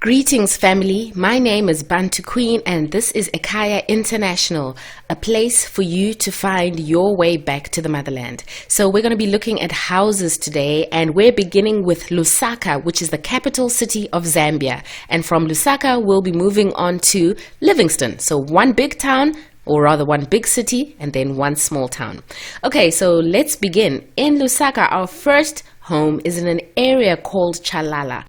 Greetings family, my name is Bantu Queen and this is Ekhaya International, a place for you to find your way back to the motherland. So we're going to be looking at houses today and we're beginning with Lusaka, which is the capital city of Zambia. And from Lusaka we'll be moving on to Livingstone. So one big town, or rather one big city and then one small town. Okay, so let's begin. In Lusaka, our first home is in an area called Chalala.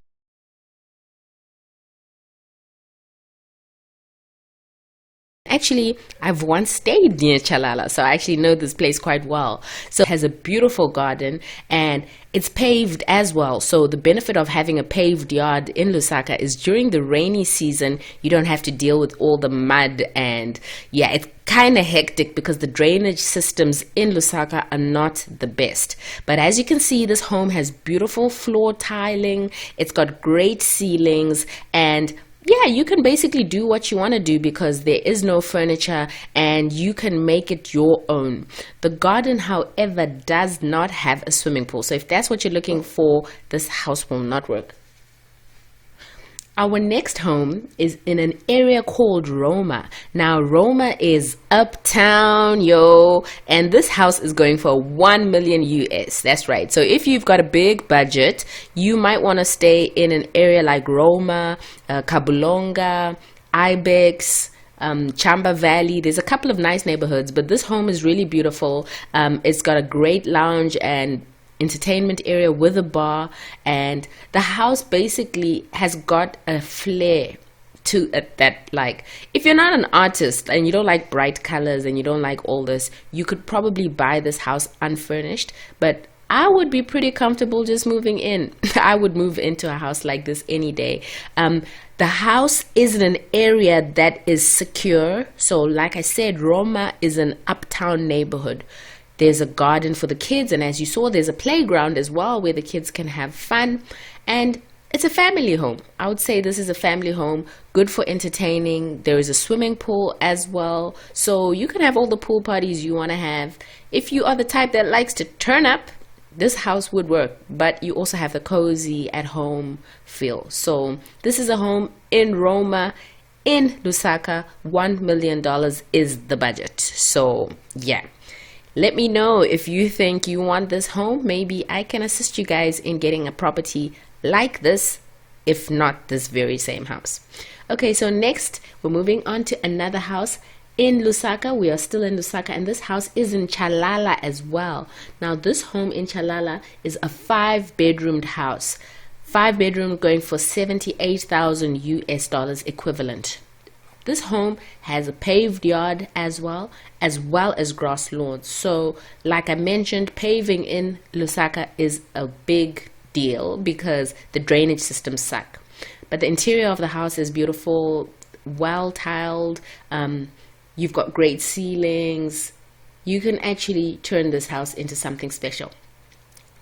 Actually, I've once stayed near Chalala, so I actually know this place quite well. So it has a beautiful garden and it's paved as well. So the benefit of having a paved yard in Lusaka is during the rainy season, you don't have to deal with all the mud and yeah, it's kind of hectic because the drainage systems in Lusaka are not the best. But as you can see, this home has beautiful floor tiling, it's got great ceilings, and yeah, you can basically do what you want to do because there is no furniture and you can make it your own. The garden, however, does not have a swimming pool. So if that's what you're looking for, this house will not work. Our next home is in an area called Roma. Now, Roma is Uptown, yo, and this house is going for 1 million US. That's right. So if you've got a big budget, you might want to stay in an area like Roma, Kabulonga, Ibex, Chamba Valley. There's a couple of nice neighborhoods, but this home is really beautiful. It's got a great lounge and entertainment area with a bar, and the house basically has got a flair to it that, like, if you're not an artist and you don't like bright colors and you don't like all this, you could probably buy this house unfurnished, but I would be pretty comfortable just moving in. I would move into a house like this any day. The house is in an area that is secure. So like I said, Roma is an uptown neighborhood. There's a garden for the kids, and as you saw, there's a playground as well where the kids can have fun, and it's a family home. I would say this is a family home, good for entertaining. There is a swimming pool as well, so you can have all the pool parties you want to have. If you are the type that likes to turn up, this house would work, but you also have the cozy at home feel. So this is a home in Roma, in Lusaka. $1 million is the budget. So yeah. Let me know if you think you want this home. Maybe I can assist you guys in getting a property like this, if not this very same house. Okay, so next we're moving on to another house in Lusaka. We are still in Lusaka, and this house is in Chalala as well. Now this home in Chalala is a 5-bedroomed house. 5-bedroom going for 78,000 US dollars equivalent. This home has a paved yard as well as grass lawns. So like I mentioned, paving in Lusaka is a big deal because the drainage systems suck. But the interior of the house is beautiful, well tiled. You've got great ceilings. You can actually turn this house into something special.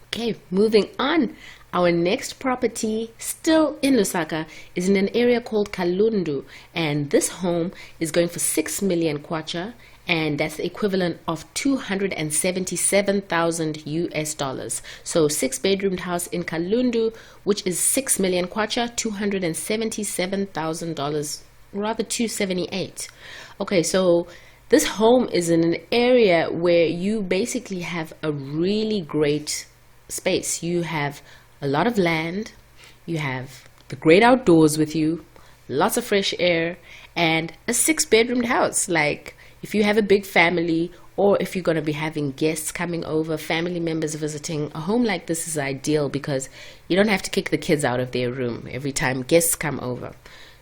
Okay, moving on. Our next property, still in Lusaka, is in an area called Kalundu, and this home is going for 6 million kwacha, and that's the equivalent of 277,000 US dollars. So 6-bedroomed house in Kalundu, which is 6 million kwacha, $277,000, rather 278. Okay, so this home is in an area where you basically have a really great space. You have a lot of land, you have the great outdoors with you, lots of fresh air, and a 6-bedroomed house. Like if you have a big family, or if you're going to be having guests coming over, family members visiting, a home like this is ideal because you don't have to kick the kids out of their room every time guests come over.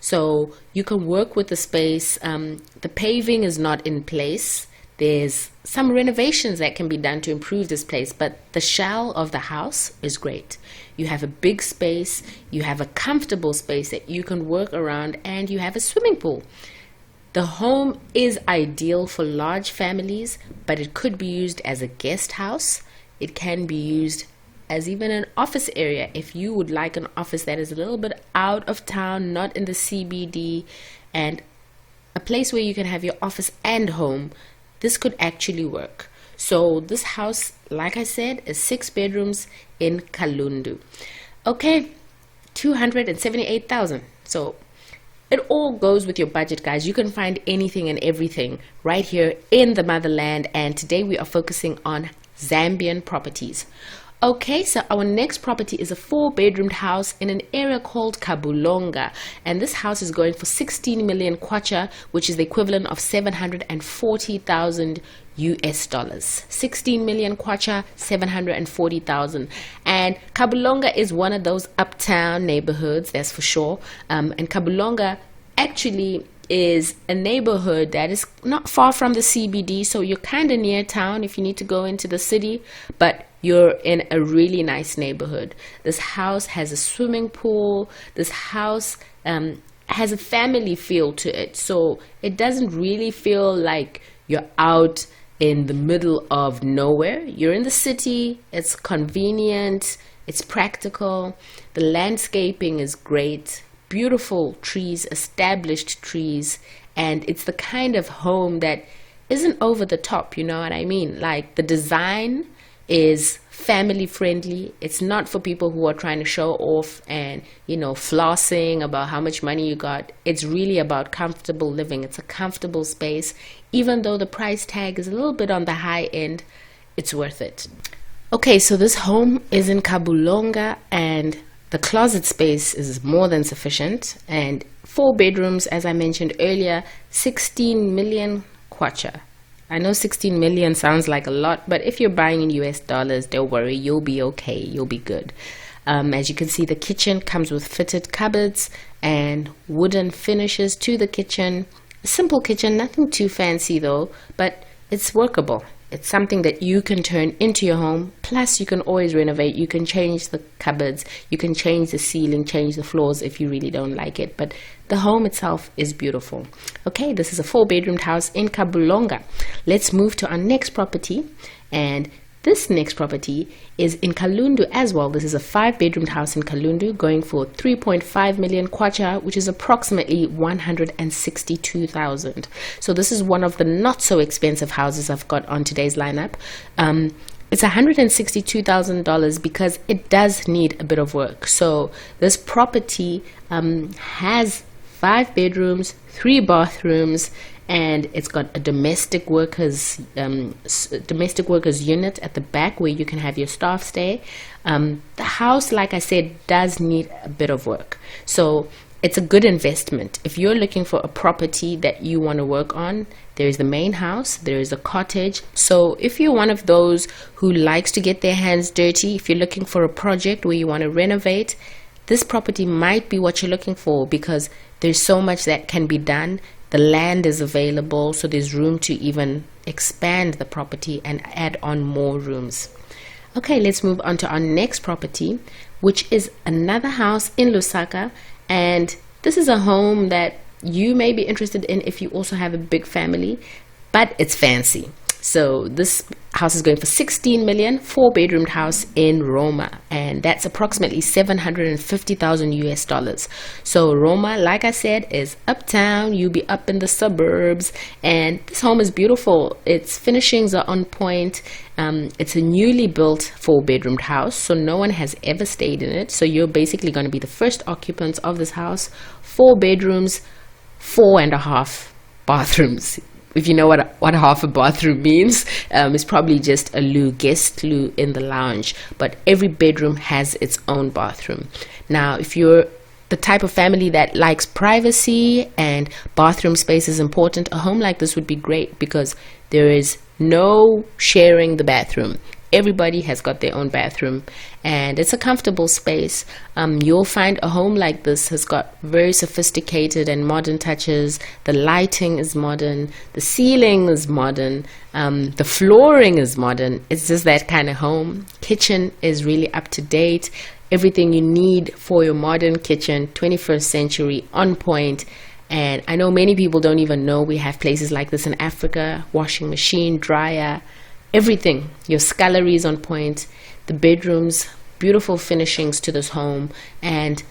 So you can work with the space. The paving is not in place. There's some renovations that can be done to improve this place, but the shell of the house is great. You have a big space, you have a comfortable space that you can work around, and you have a swimming pool. The home is ideal for large families, but it could be used as a guest house. It can be used as even an office area if you would like an office that is a little bit out of town, not in the CBD, and a place where you can have your office and home. This could actually work. So this house, like I said, is 6 bedrooms in Kalundu. Okay, 278,000. So it all goes with your budget, guys. You can find anything and everything right here in the motherland. And today we are focusing on Zambian properties. Okay, so our next property is a 4-bedroomed house in an area called Kabulonga. And this house is going for 16 million kwacha, which is the equivalent of 740,000 US dollars. 16 million kwacha, 740,000. And Kabulonga is one of those uptown neighborhoods, that's for sure. And Kabulonga actually is a neighborhood that is not far from the CBD, so you're kind of near town if you need to go into the city, but you're in a really nice neighborhood. This house has a swimming pool. This house has a family feel to it, so it doesn't really feel like you're out in the middle of nowhere. You're in the city. It's convenient, it's practical, the landscaping is great, beautiful trees, established trees, and it's the kind of home that isn't over the top, you know what I mean? Like, the design is family friendly. It's not for people who are trying to show off and, you know, flossing about how much money you got. It's really about comfortable living. It's a comfortable space. Even though the price tag is a little bit on the high end, it's worth it. Okay, so this home is in Kabulonga, and the closet space is more than sufficient, and 4 bedrooms, as I mentioned earlier, 16 million kwacha. I know 16 million sounds like a lot, but if you're buying in US dollars, don't worry, you'll be okay, you'll be good. As you can see, the kitchen comes with fitted cupboards and wooden finishes to the kitchen. A simple kitchen, nothing too fancy though, but it's workable. It's something that you can turn into your home. Plus, you can always renovate. You can change the cupboards. You can change the ceiling, change the floors if you really don't like it. But the home itself is beautiful. Okay, this is a 4-bedroomed house in Kabulonga. Let's move to our next property. And this next property is in Kalundu as well. This is a 5-bedroomed house in Kalundu going for 3.5 million kwacha, which is approximately 162,000. So this is one of the not so expensive houses I've got on today's lineup. It's $162,000 because it does need a bit of work. So this property has 5 bedrooms, 3 bathrooms, and it's got a domestic workers unit at the back where you can have your staff stay. The house, like I said, does need a bit of work, so it's a good investment. If you're looking for a property that you want to work on, there is the main house, there is a cottage. So if you're one of those who likes to get their hands dirty, if you're looking for a project where you want to renovate, this property might be what you're looking for, because there's so much that can be done. The land is available, so there's room to even expand the property and add on more rooms. Okay, let's move on to our next property, which is another house in Lusaka. And this is a home that you may be interested in if you also have a big family, but it's fancy. So this house is going for 16 million, 4-bedroomed house in Roma, and that's approximately 750,000 US dollars. So Roma, like I said, is uptown. You'll be up in the suburbs, and this home is beautiful. Its finishings are on point. It's a newly built 4-bedroomed house, so no one has ever stayed in it. So you're basically going to be the first occupants of this house. 4 bedrooms, 4.5 bathrooms. If you know what half a bathroom means, it's probably just a guest loo in the lounge, but every bedroom has its own bathroom. Now, if you're the type of family that likes privacy and bathroom space is important, a home like this would be great because there is no sharing the bathroom. Everybody has got their own bathroom, and it's a comfortable space. You'll find a home like this has got very sophisticated and modern touches. The lighting is modern, the ceiling is modern, the flooring is modern. It's just that kind of home. Kitchen is really up to date. Everything you need for your modern kitchen, 21st century, on point. And I know many people don't even know we have places like this in Africa. Washing machine, dryer, everything. Your scullery is on point. The bedrooms, beautiful finishings to this home, and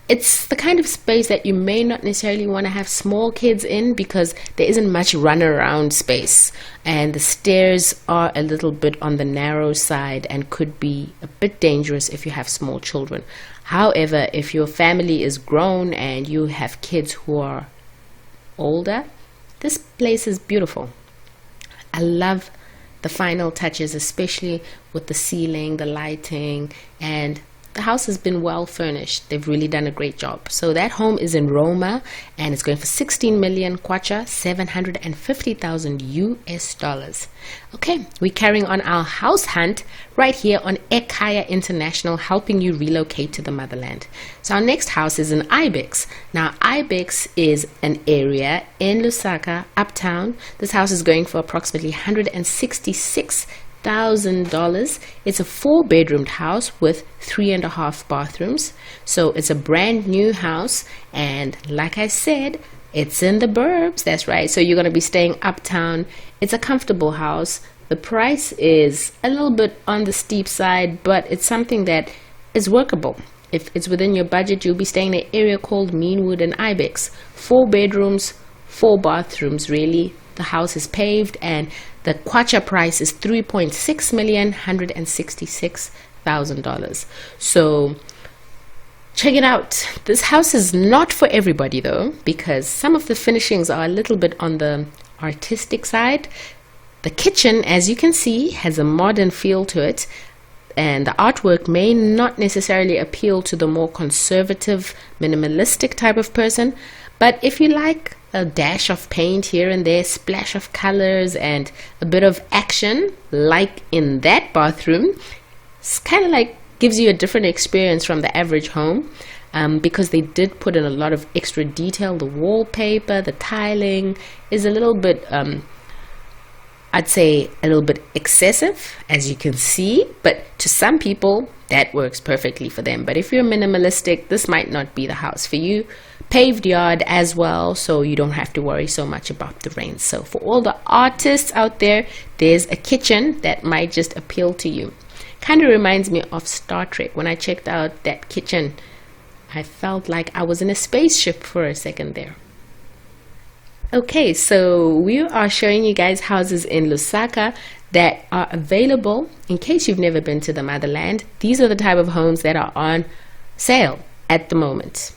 it's the kind of space that you may not necessarily want to have small kids in, because there isn't much run around space, and the stairs are a little bit on the narrow side and could be a bit dangerous if you have small children. However, if your family is grown and you have kids who are older, this place is beautiful. I love the final touches, especially with the ceiling, the lighting, and the house has been well furnished. They've really done a great job. So that home is in Roma, and it's going for 16 million kwacha, 750,000 US dollars. Okay, we're carrying on our house hunt right here on Ekhaya International, helping you relocate to the motherland. So our next house is in Ibex. Now, Ibex is an area in Lusaka, Uptown. This house is going for approximately $166,000. It's a 4-bedroomed house with 3.5 bathrooms. So it's a brand new house, and like I said, it's in the burbs. That's right. So you're going to be staying uptown. It's a comfortable house. The price is a little bit on the steep side, but it's something that is workable. If it's within your budget, you'll be staying in an area called Meanwood and Ibex. 4 bedrooms, 4 bathrooms, really. The house is paved, and the kwacha price is $3.6 million, $166,000. So check it out. This house is not for everybody though, because some of the finishings are a little bit on the artistic side. The kitchen, as you can see, has a modern feel to it, and the artwork may not necessarily appeal to the more conservative, minimalistic type of person, but if you like a dash of paint here and there, splash of colors, and a bit of action, like in that bathroom, it's kind of like gives you a different experience from the average home, because they did put in a lot of extra detail. The wallpaper, the tiling is a little bit, I'd say a little bit excessive, as you can see, but to some people that works perfectly for them. But if you're minimalistic, this might not be the house for you. Paved yard as well, so you don't have to worry so much about the rain. So for all the artists out there, there's a kitchen that might just appeal to you. Kind of reminds me of Star Trek. When I checked out that kitchen, I felt like I was in a spaceship for a second there. Okay, so we are showing you guys houses in Lusaka that are available. In case you've never been to the motherland, these are the type of homes that are on sale at the moment.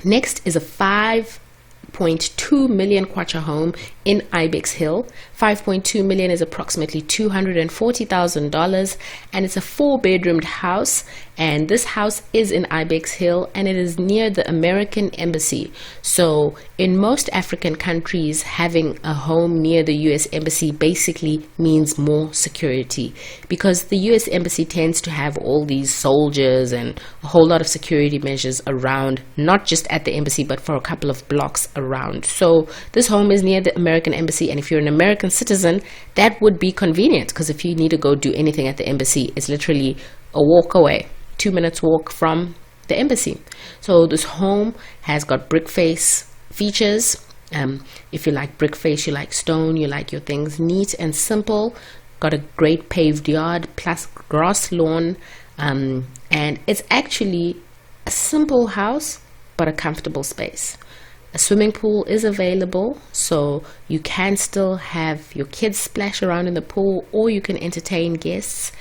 Next is a 5.2 million kwacha home in Ibex Hill. 5.2 million is approximately $240,000, and it's a 4-bedroomed house, and this house is in Ibex Hill, and it is near the American Embassy. So in most African countries, having a home near the US Embassy basically means more security, because the US Embassy tends to have all these soldiers and a whole lot of security measures around, not just at the embassy but for a couple of blocks around. So this home is near the American Embassy, and if you're an American citizen, that would be convenient, because if you need to go do anything at the embassy, it's literally a walk away, 2 minutes walk from the embassy. So this home has got brick face features. If you like brick face, you like stone, you like your things neat and simple. Got a great paved yard plus grass lawn, and it's actually a simple house but a comfortable space. A swimming pool is available, so you can still have your kids splash around in the pool, or you can entertain guests.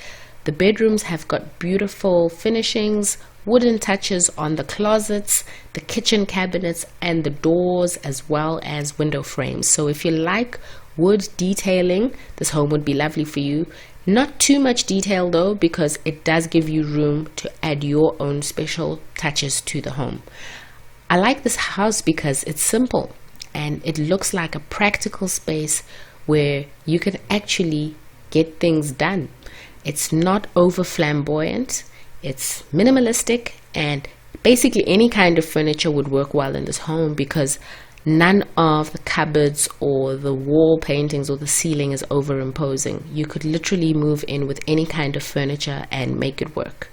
The bedrooms have got beautiful finishings, wooden touches on the closets, the kitchen cabinets, and the doors, as well as window frames. So if you like wood detailing, this home would be lovely for you. Not too much detail though, because it does give you room to add your own special touches to the home. I like this house because it's simple and it looks like a practical space where you can actually get things done. It's not over flamboyant, it's minimalistic, and basically any kind of furniture would work well in this home, because none of the cupboards or the wall paintings or the ceiling is overimposing. You could literally move in with any kind of furniture and make it work.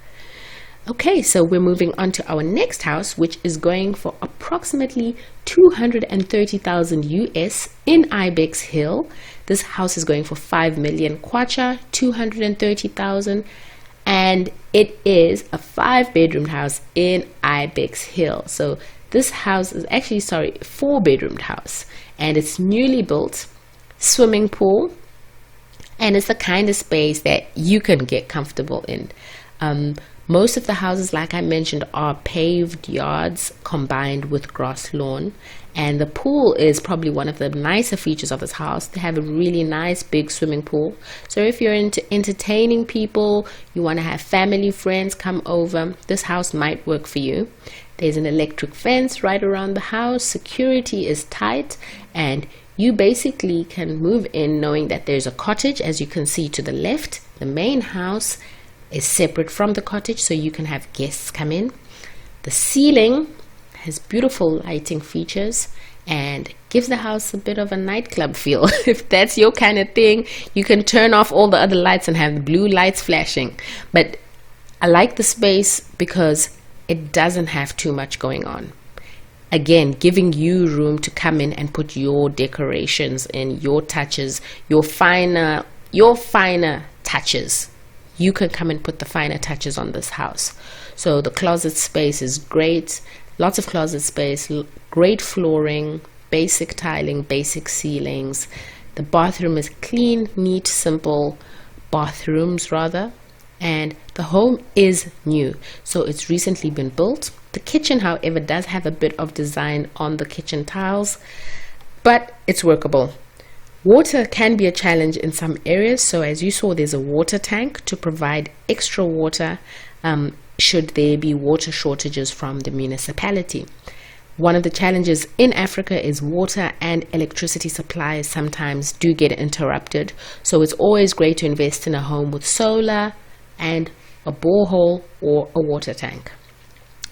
Okay, so we're moving on to our next house, which is going for approximately 230,000 US in Ibex Hill. This house is going for 5 million kwacha, 230,000. and it is a 5-bedroom house in Ibex Hill. So this house is actually, 4-bedroom house, and it's newly built, swimming pool, and it's the kind of space that you can get comfortable in. Most of the houses, like I mentioned, are paved yards combined with grass lawn, and the pool is probably one of the nicer features of this house. They have a really nice big swimming pool, so if you're into entertaining people, you want to have family, friends come over, this house might work for you. There's an electric fence right around the house, security is tight, and you basically can move in knowing that there's a cottage, as you can see to the left. The main house is separate from the cottage, so you can have guests come in. The ceiling has beautiful lighting features and gives the house a bit of a nightclub feel. If that's your kind of thing, you can turn off all the other lights and have the blue lights flashing. But I like the space because it doesn't have too much going on. Again, giving you room to come in and put your decorations in, your touches, your finer touches. You can come and put the finer touches on this house. So the closet space is great, lots of closet space, great flooring, basic tiling, basic ceilings. The bathroom is clean, neat, simple bathrooms rather, and the home is new, so it's recently been built. The kitchen, however, does have a bit of design on the kitchen tiles, but it's workable. Water can be a challenge in some areas, so as you saw, there's a water tank to provide extra water should there be water shortages from the municipality. One of the challenges in Africa is water and electricity supplies sometimes do get interrupted, so it's always great to invest in a home with solar and a borehole or a water tank.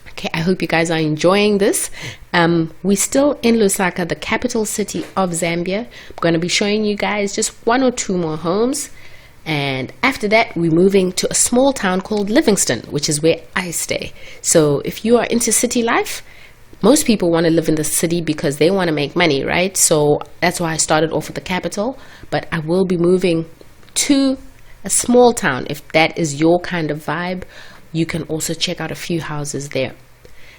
Okay, I hope you guys are enjoying this. We're still in Lusaka, the capital city of Zambia. I'm going to be showing you guys just 1 or 2 more homes. And after that, we're moving to a small town called Livingstone, which is where I stay. So if you are into city life, most people want to live in the city because they want to make money, right? So that's why I started off with the capital. But I will be moving to a small town. If that is your kind of vibe, you can also check out a few houses there.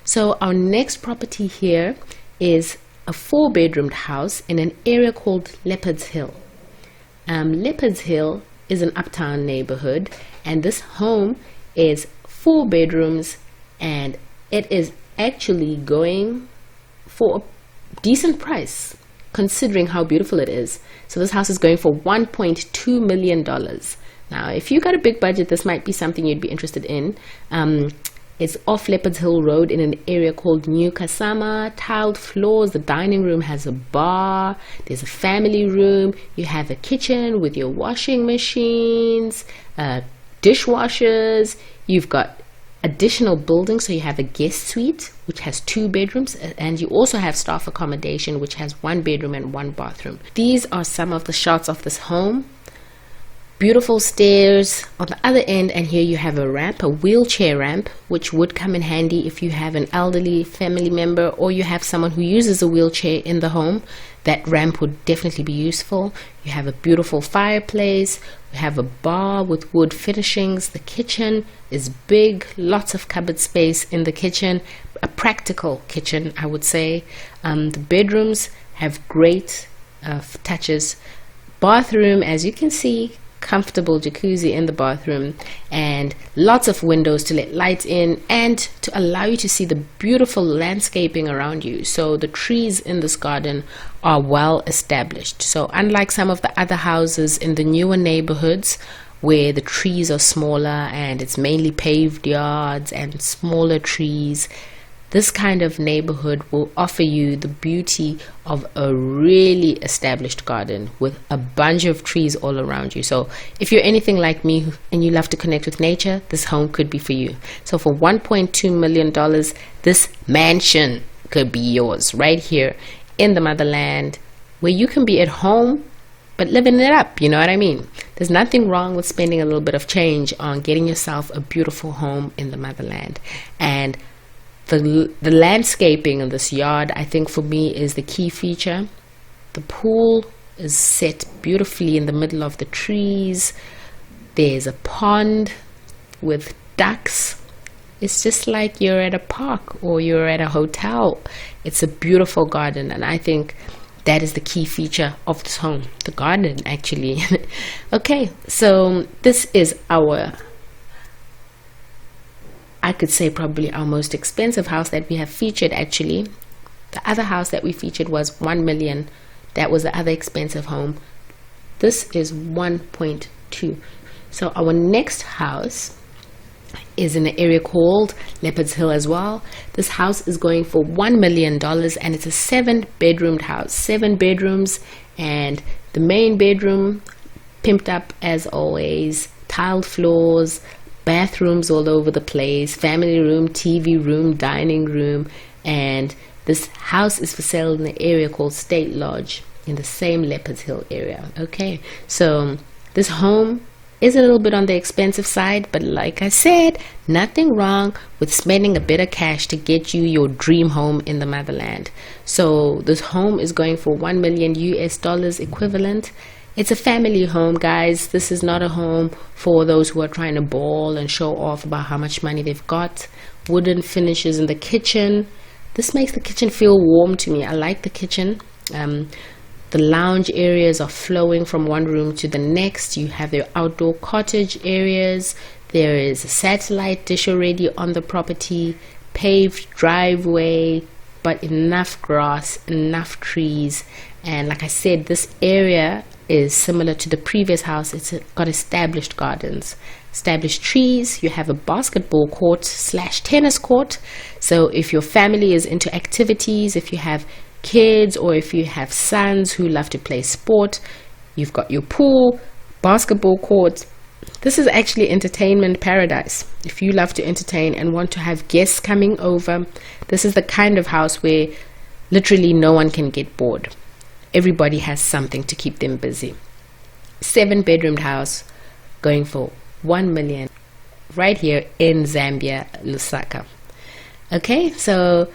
So our next property here is a 4-bedroom house in an area called Leopards Hill. Leopards Hill is an Uptown neighborhood, and this home is 4 bedrooms, and it is actually going for a decent price considering how beautiful it is. So this house is going for $1.2 million. Now, if you got a big budget, this might be something you'd be interested in. It's off Leopards Hill Road in an area called New Kasama. Tiled floors. The dining room has a bar. There's a family room. You have a kitchen with your washing machines, dishwashers. You've got additional buildings, so you have a guest suite which has 2 bedrooms, and you also have staff accommodation which has 1 bedroom and 1 bathroom. These are some of the shots of this home. Beautiful stairs on the other end, and here you have a ramp, a wheelchair ramp, which would come in handy if you have an elderly family member or you have someone who uses a wheelchair in the home. That ramp would definitely be useful. You have a beautiful fireplace. You have a bar with wood finishings. The kitchen is big, lots of cupboard space in the kitchen, a practical kitchen, I would say. The bedrooms have great touches. Bathroom, as you can see, comfortable jacuzzi in the bathroom, and lots of windows to let light in and to allow you to see the beautiful landscaping around you. So the trees in this garden are well established. So unlike some of the other houses in the newer neighborhoods where the trees are smaller and it's mainly paved yards and smaller trees, this kind of neighborhood will offer you the beauty of a really established garden with a bunch of trees all around you. So if you're anything like me and you love to connect with nature, this home could be for you. So for $1.2 million, this mansion could be yours right here in the motherland, where you can be at home but living it up, you know what I mean? There's nothing wrong with spending a little bit of change on getting yourself a beautiful home in the motherland. And the landscaping in this yard, I think for me, is the key feature. The pool is set beautifully in the middle of the trees. There's a pond with ducks. It's just like you're at a park or you're at a hotel. It's a beautiful garden, and I think that is the key feature of this home, the garden actually. Okay, so this is I could say probably our most expensive house that we have featured actually. The other house that we featured was 1 million. That was the other expensive home. This is 1.2. So our next house is in an area called Leopards Hill as well. This house is going for $1 million, and it's a 7-bedroomed house. 7 bedrooms, and the main bedroom pimped up as always, tiled floors, bathrooms all over the place, family room, TV room, dining room. And this house is for sale in the area called State Lodge in the same Leopards Hill area. Okay, so this home is a little bit on the expensive side, but like I said, nothing wrong with spending a bit of cash to get you your dream home in the motherland. So this home is going for $1 million US equivalent. It's a family home, guys. This is not a home for those who are trying to ball and show off about how much money they've got. Wooden finishes in the kitchen. This makes the kitchen feel warm to me. I like the kitchen. The lounge areas are flowing from one room to the next. You have your outdoor cottage areas. There is a satellite dish already on the property, paved driveway, but enough grass, enough trees. And like I said, this area is similar to the previous house. It's got established gardens, established trees. You have a basketball court / tennis court. So if your family is into activities, if you have kids or if you have sons who love to play sport, you've got your pool, basketball court. This is actually entertainment paradise. If you love to entertain and want to have guests coming over, this is the kind of house where literally no one can get bored. Everybody has something to keep them busy. 7-bedroomed house going for $1 million right here in Zambia, Lusaka. Okay, so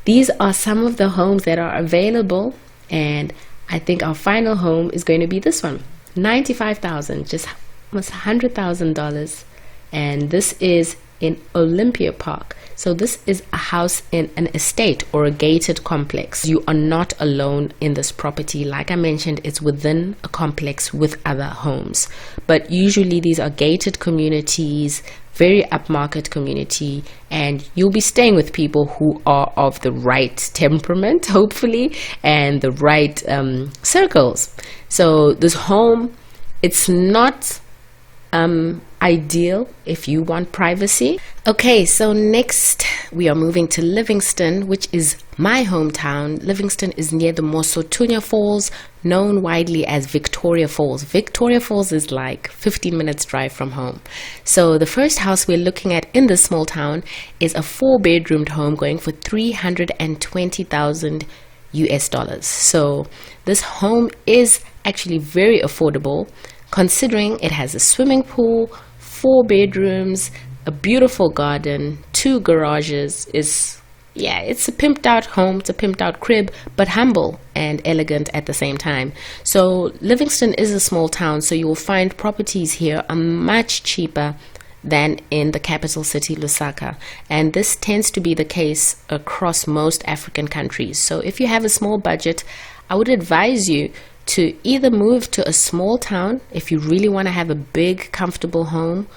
these are some of the homes that are available, and I think our final home is going to be this one. $95,000, just almost $100,000, and this is in Olympia Park. So this is a house in an estate or a gated complex. You are not alone in this property. Like I mentioned, it's within a complex with other homes, but usually these are gated communities, very upmarket community, and you'll be staying with people who are of the right temperament, hopefully, and the right circles. So this home, it's not ideal if you want privacy. Okay, so next we are moving to Livingstone, which is my hometown. Livingstone is near the Mosotunya Falls, known widely as Victoria Falls. Victoria Falls is like 15 minutes drive from home. So the first house we're looking at in this small town is a 4-bedroomed home going for $320,000 US. So this home is actually very affordable, considering it has a swimming pool, 4 bedrooms, a beautiful garden, 2 garages. It's a pimped out home, it's a pimped out crib, but humble and elegant at the same time. So Livingstone is a small town, so you will find properties here are much cheaper than in the capital city, Lusaka. And this tends to be the case across most African countries. So if you have a small budget, I would advise you to either move to a small town if you really want to have a big, comfortable home,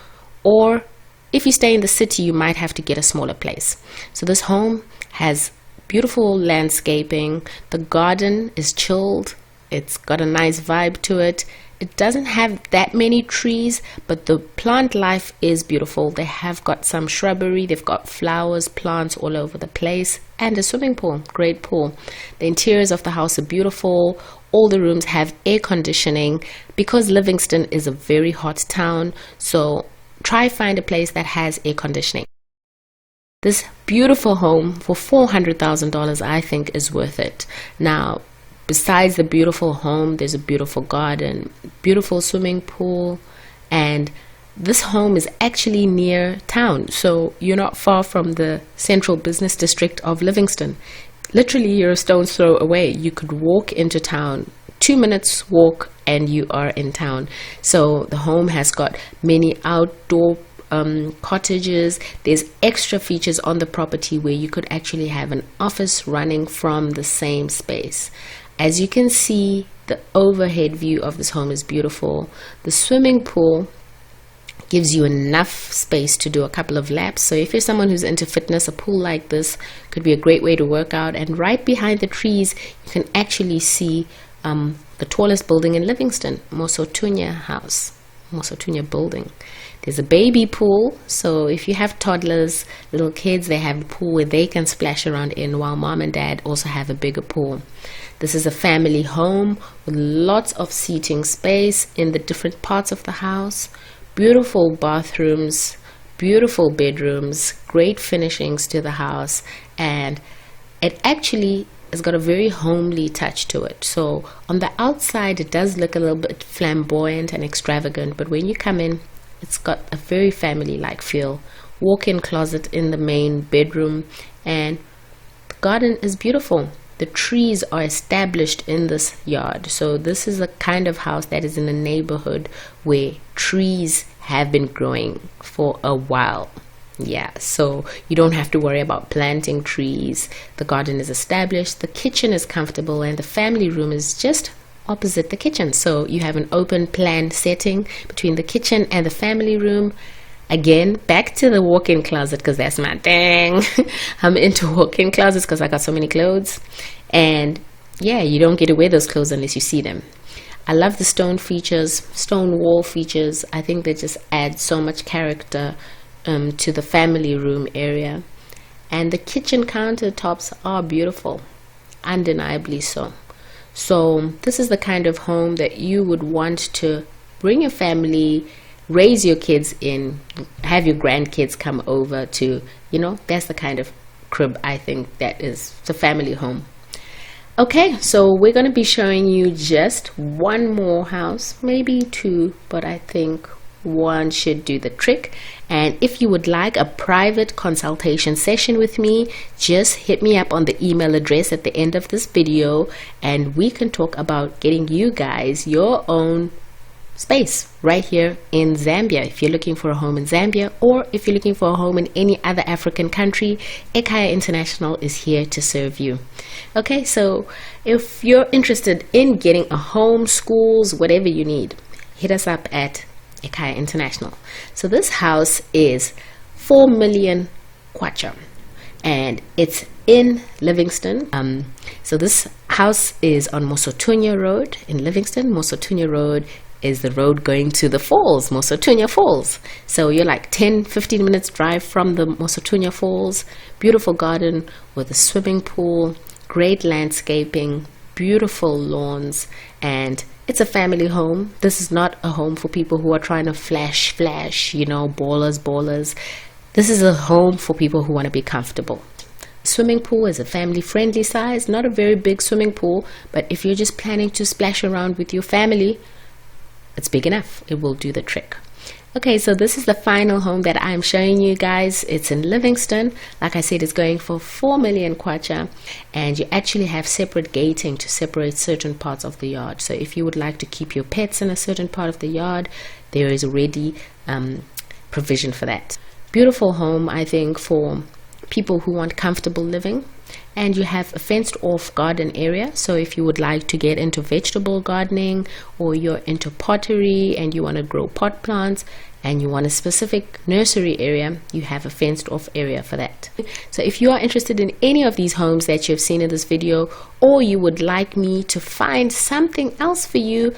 or if you stay in the city, you might have to get a smaller place. So this home has beautiful landscaping. The garden is chilled. It's got a nice vibe to it. It doesn't have that many trees, but the plant life is beautiful. They have got some shrubbery, they've got flowers, plants all over the place, and a swimming pool, great pool. The interiors of the house are beautiful. All the rooms have air conditioning because Livingstone is a very hot town, so try find a place that has air conditioning. This beautiful home for $400,000 I think is worth it. Now, besides the beautiful home, there's a beautiful garden, beautiful swimming pool, and this home is actually near town, so you're not far from the central business district of Livingstone. Literally, you're a stone's throw away. You could walk into town, 2 minutes walk, and you are in town. So the home has got many outdoor cottages. There's extra features on the property where you could actually have an office running from the same space. As you can see, the overhead view of this home is beautiful. The swimming pool gives you enough space to do a couple of laps. So if you're someone who's into fitness, a pool like this could be a great way to work out. And right behind the trees, you can actually see the tallest building in Livingstone, Mosotunya House, Mosotunya Building. There's a baby pool, so if you have toddlers, little kids, they have a pool where they can splash around in, while mom and dad also have a bigger pool. This is a family home with lots of seating space in the different parts of the house. Beautiful bathrooms, beautiful bedrooms, great finishings to the house, and it actually has got a very homely touch to it. So on the outside it does look a little bit flamboyant and extravagant, but when you come in, it's got a very family-like feel. Walk-in closet in the main bedroom, and the garden is beautiful. The trees are established in this yard. So this is the kind of house that is in a neighborhood where trees have been growing for a while. Yeah, so you don't have to worry about planting trees. The garden is established, the kitchen is comfortable, and the family room is just opposite the kitchen. So you have an open plan setting between the kitchen and the family room. Again, back to the walk-in closet, because that's my thing. I'm into walk-in closets because I got so many clothes. And yeah, you don't get to wear those clothes unless you see them. I love the stone features, stone wall features. I think they just add so much character to the family room area. And the kitchen countertops are beautiful, undeniably so. So this is the kind of home that you would want to bring your family, raise your kids in, have your grandkids come over to, that's the kind of crib I think that is the family home. Okay, so we're going to be showing you just one more house, maybe two, but I think one should do the trick. And if you would like a private consultation session with me, just hit me up on the email address at the end of this video, and we can talk about getting you guys your own space right here in Zambia. If you're looking for a home in Zambia, or if you're looking for a home in any other African country, Ekhaya International is here to serve you. Okay, so if you're interested in getting a home, schools, whatever you need, hit us up at Ekhaya International. So this house is 4 million kwacha, and it's in Livingstone. So this house is on Mosotunya Road in Livingstone. Mosotunya Road is the road going to the falls, Mosotunya Falls. So you're like 10-15 minutes drive from the Mosotunya Falls. Beautiful garden with a swimming pool, great landscaping, beautiful lawns, and it's a family home. This is not a home for people who are trying to flash, ballers. This is a home for people who want to be comfortable. Swimming pool is a family friendly size, not a very big swimming pool, but if you're just planning to splash around with your family, it's big enough. It will do the trick. Okay, so this is the final home that I'm showing you guys. It's in Livingstone. Like I said, it's going for 4 million kwacha, and you actually have separate gating to separate certain parts of the yard. So if you would like to keep your pets in a certain part of the yard, there is already provision for that. Beautiful home, I think, for people who want comfortable living. And you have a fenced off garden area, so if you would like to get into vegetable gardening, or you're into pottery and you want to grow pot plants and you want a specific nursery area, you have a fenced off area for that. So if you are interested in any of these homes that you've seen in this video, or you would like me to find something else for you,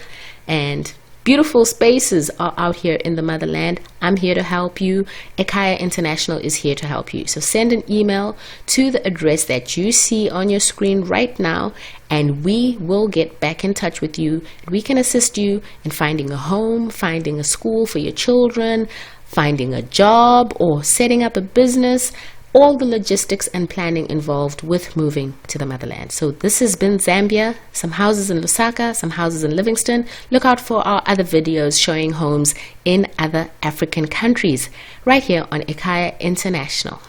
and beautiful spaces are out here in the motherland, I'm here to help you. Ekhaya International is here to help you. So send an email to the address that you see on your screen right now, and we will get back in touch with you. We can assist you in finding a home, finding a school for your children, finding a job, or setting up a business. All the logistics and planning involved with moving to the motherland. So this has been Zambia, some houses in Lusaka, some houses in Livingstone. Look out for our other videos showing homes in other African countries right here on Ekhaya International.